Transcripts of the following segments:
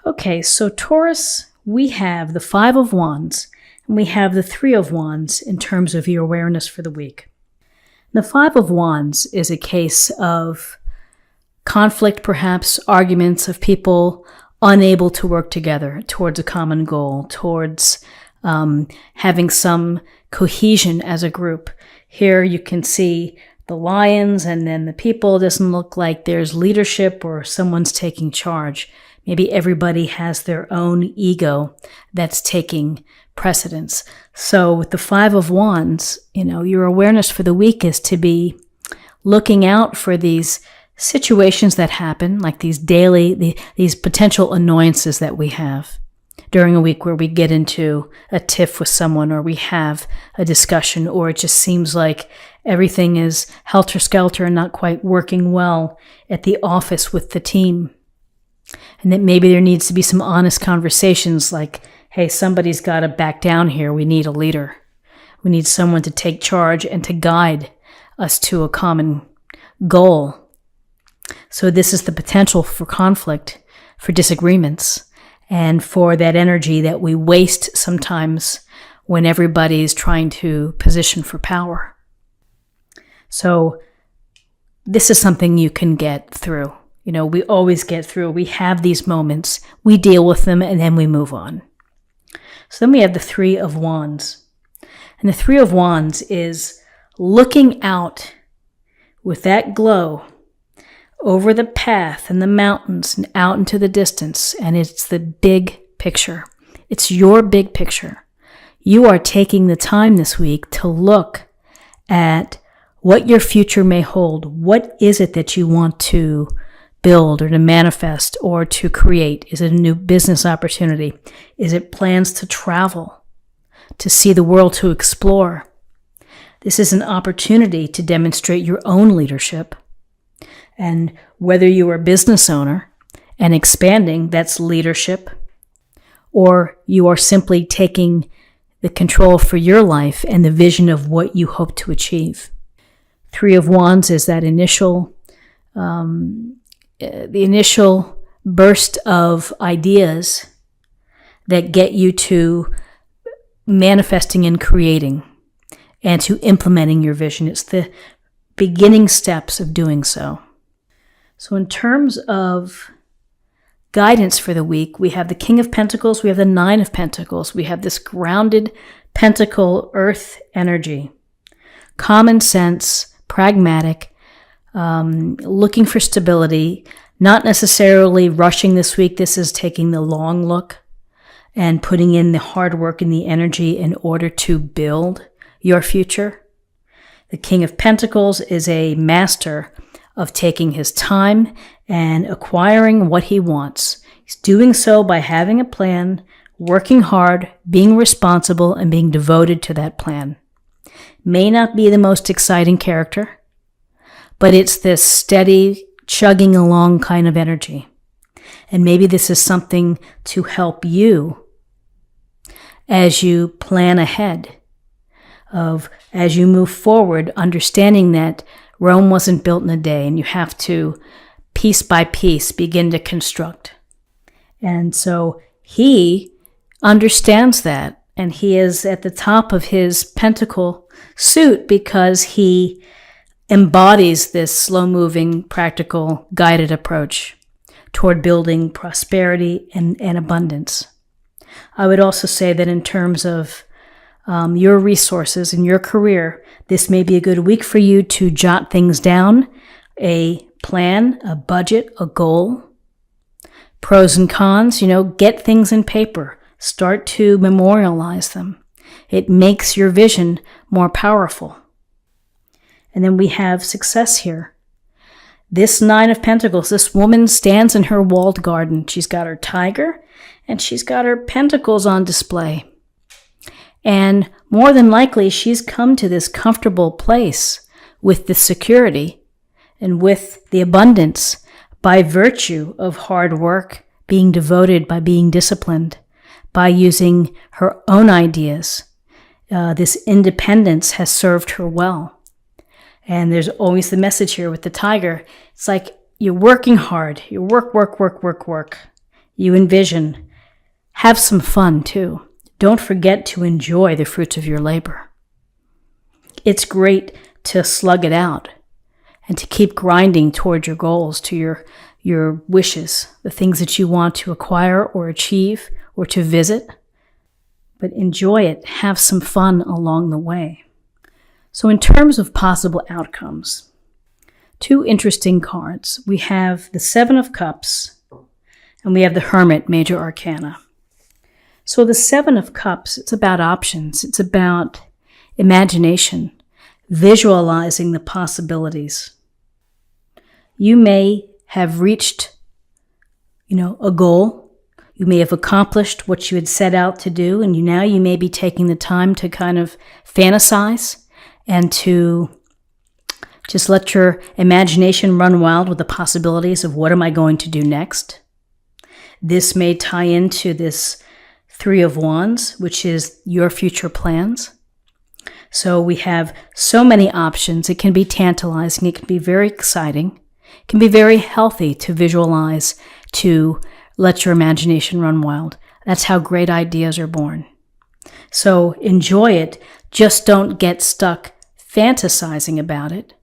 Okay, so Taurus, we have the Five of Wands, and we have the Three of Wands in terms of your awareness for the week. The Five of Wands is a case of conflict, perhaps arguments of people unable to work together towards a common goal, towards having some cohesion as a group. Here you can see the lions and then the people. It doesn't look like there's leadership or someone's taking charge. Maybe everybody has their own ego that's taking precedence. So with the Five of Wands, your awareness for the week is to be looking out for these situations that happen, like these potential annoyances that we have during a week where we get into a tiff with someone or we have a discussion, or it just seems like everything is helter-skelter and not quite working well at the office with the team. And that maybe there needs to be some honest conversations like, hey, somebody's got to back down here. We need a leader. We need someone to take charge and to guide us to a common goal. So this is the potential for conflict, for disagreements, and for that energy that we waste sometimes when everybody's trying to position for power. So this is something you can get through. We always get through. We have these moments, we deal with them, and then we move on. So then we have the Three of Wands. And the Three of Wands is looking out with that glow over the path and the mountains and out into the distance. And it's the big picture. It's your big picture. You are taking the time this week to look at what your future may hold. What is it that you want to build or to manifest or to create? Is it a new business opportunity? Is it plans to travel, to see the world, to explore? This is an opportunity to demonstrate your own leadership. And whether you are a business owner and expanding, that's leadership, or you are simply taking the control for your life and the vision of what you hope to achieve. Three of Wands is that initial burst of ideas that get you to manifesting and creating and to implementing your vision. It's the beginning steps of doing so. So in terms of guidance for the week, we have the King of Pentacles, we have the Nine of Pentacles, we have this grounded pentacle earth energy, common sense, pragmatic, looking for stability, not necessarily rushing this week. This is taking the long look and putting in the hard work and the energy in order to build your future. The King of Pentacles is a master of taking his time and acquiring what he wants. He's doing so by having a plan, working hard, being responsible, and being devoted to that plan. May not be the most exciting character, but it's this steady, chugging along kind of energy. And maybe this is something to help you as you plan ahead, as you move forward, understanding that Rome wasn't built in a day, and you have to, piece by piece, begin to construct. And so he understands that, and he is at the top of his pentacle suit because he embodies this slow-moving, practical, guided approach toward building prosperity and abundance. I would also say that in terms of your resources and your career, this may be a good week for you to jot things down, a plan, a budget, a goal, pros and cons, get things in paper. Start to memorialize them. It makes your vision more powerful. And then we have success here. This Nine of Pentacles, this woman stands in her walled garden. She's got her tiger and she's got her pentacles on display. And more than likely, she's come to this comfortable place with the security and with the abundance by virtue of hard work, being devoted, by being disciplined, by using her own ideas. This independence has served her well. And there's always the message here with the tiger. It's like you're working hard. You work. you envision, have some fun too. Don't forget to enjoy the fruits of your labor. It's great to slug it out and to keep grinding toward your goals, to your wishes, the things that you want to acquire or achieve or to visit. But enjoy it. Have some fun along the way. So in terms of possible outcomes, 2 interesting cards. We have the 7 of Cups and we have the Hermit, Major Arcana. So the 7 of Cups, it's about options. It's about imagination, visualizing the possibilities. You may have reached, a goal. You may have accomplished what you had set out to do, and now you may be taking the time to kind of fantasize and to just let your imagination run wild with the possibilities of what am I going to do next. This may tie into this 3 of Wands, which is your future plans. So we have so many options. It can be tantalizing. It can be very exciting. It can be very healthy to visualize, to let your imagination run wild. That's how great ideas are born. So enjoy it. Just don't get stuck fantasizing about it.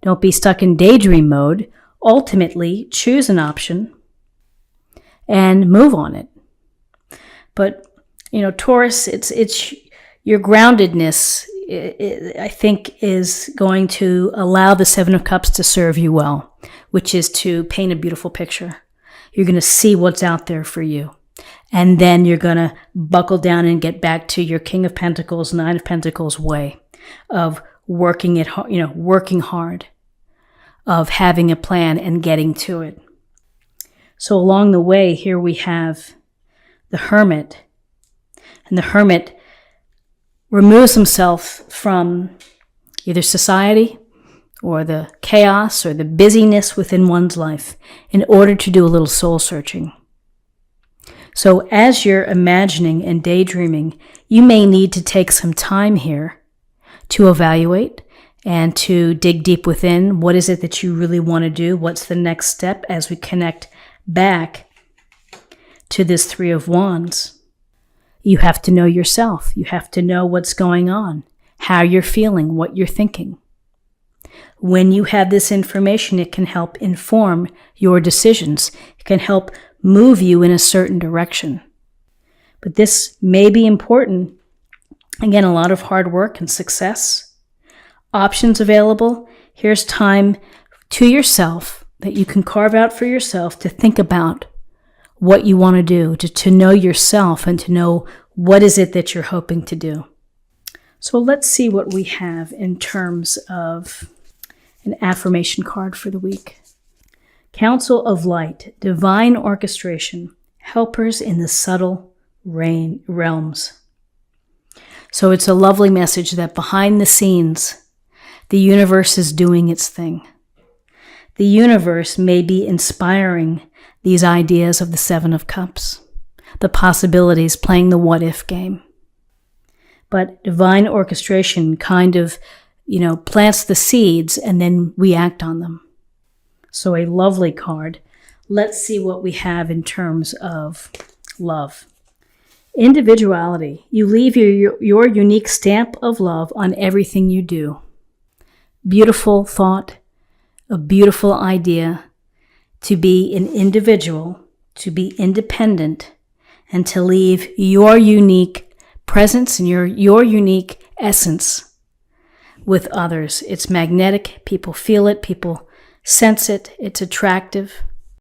Don't be stuck in daydream mode. Ultimately, choose an option and move on it. But, Taurus, it's your groundedness, I think, is going to allow the 7 of Cups to serve you well, which is to paint a beautiful picture. You're going to see what's out there for you. And then you're going to buckle down and get back to your King of Pentacles, 9 of Pentacles way of working hard, of having a plan and getting to it. So along the way, here we have the Hermit. And the Hermit removes himself from either society or the chaos or the busyness within one's life in order to do a little soul searching. So as you're imagining and daydreaming, you may need to take some time here to evaluate and to dig deep within. What is it that you really want to do? What's the next step as we connect back to this 3 of Wands? You have to know yourself. You have to know what's going on, how you're feeling, what you're thinking. When you have this information, it can help inform your decisions. It can help move you in a certain direction. But this may be important. Again, a lot of hard work and success. Options available. Here's time to yourself that you can carve out for yourself to think about what you want to do, to know yourself and to know what is it that you're hoping to do. So let's see what we have in terms of an affirmation card for the week. Council of Light, divine orchestration, helpers in the subtle realms. So it's a lovely message that behind the scenes, the universe is doing its thing. The universe may be inspiring these ideas of the 7 of Cups, the possibilities, playing the what-if game. But divine orchestration kind of, plants the seeds and then we act on them. So a lovely card. Let's see what we have in terms of love. Individuality. You leave your unique stamp of love on everything you do. Beautiful thought, a beautiful idea. To be an individual, to be independent, and to leave your unique presence and your unique essence with others. It's magnetic. People feel it. People sense it. It's attractive.